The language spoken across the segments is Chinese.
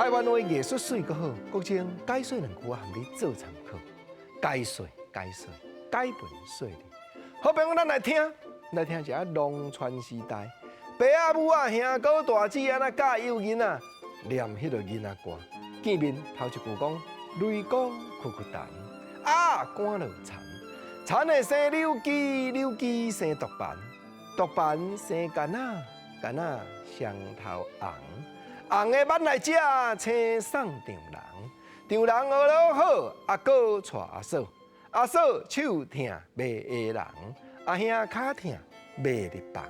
台湾话艺术水阁好，国情解说两句啊，含你做参考。解说，解本说理。好朋友，咱来听一下农村时代，爸啊母啊兄哥大姊安那教幼囡仔念迄个囡仔歌。见面头一句讲：雷公哭哭蛋，啊赶落田。田会生柳枝，柳枝生毒斑，毒斑生柑仔，柑仔双头红。红的挽来食，青送丈人。丈人学了好，阿哥带阿嫂，阿嫂手疼袂下人，阿兄脚疼袂入房。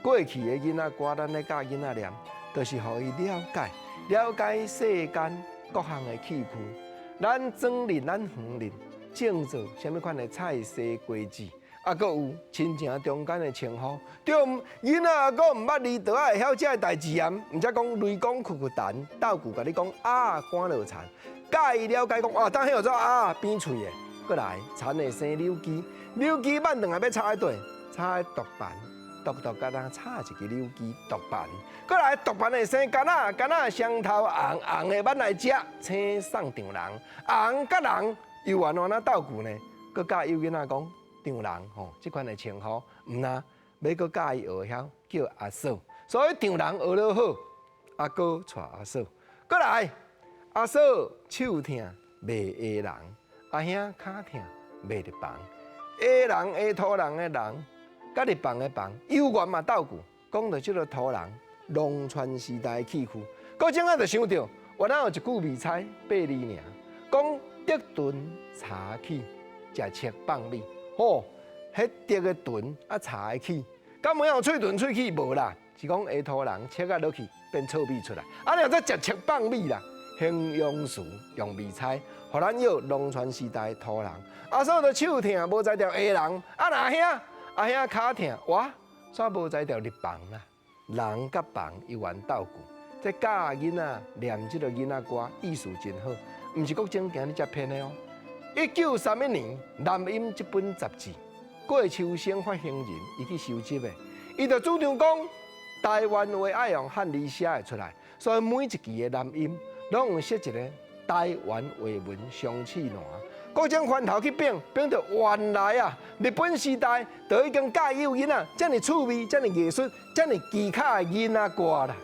过去的囡仔歌，咱咧教囡仔念，就是互伊了解世间各项的器具，咱庄林、咱园林种做什么款的菜色果子，啊，搁有亲情中间的称呼。对，囡仔搁毋捌字，倒会晓这个代志啊！毋则讲雷公哭哭蛋，斗句甲你讲啊，赶落田。教伊了解讲啊，当迄个做啊扁脆的，过来田会生柳枝，柳枝挽断下要插喺地，插喺毒斑，毒甲咱插一个柳枝毒斑。过来毒斑会生柑仔，柑仔双头红，红的挽来食，青送丈人，红甲人又安怎斗句呢？佮教幼囡仔讲丈人吼，即款的称呼，毋那要佮教伊学晓叫阿嫂，所以丈人学了好，阿哥带阿嫂，过来。阿嫂手疼袂下人，阿兄脚疼袂入房。下人下土人的人，甲入房的房，有缘嘛斗句，讲到即个土人农村时代的器具。搁正仔就想到，原来有一句味菜八字尔，讲得炖茶起，食切放米。吼，迄得的炖啊茶的起，敢没有喙炖喙起无啦？是讲下土人切啊落去变糙米出来，啊你再食切放米啦。形容词用味菜，互咱有农村时代土人。阿嫂就手疼，无才调下人；啊阿兄脚疼，哇，煞无才调入房啦。人甲房有缘斗句，这教囡仔念即个囡仔歌，意思真好。毋是国正今日才编的哦。1931年，南音这本杂志，郭秋生发行人伊去收集的，伊就主张讲，台湾话爱用汉字写会出来，所以每一期的南音。拢用设一个台湾话文双气栏，各种翻头去变到原来啊，日本时代就已经教幼囡仔遮尔趣味、遮尔艺术、遮尔技巧的囡仔歌啦。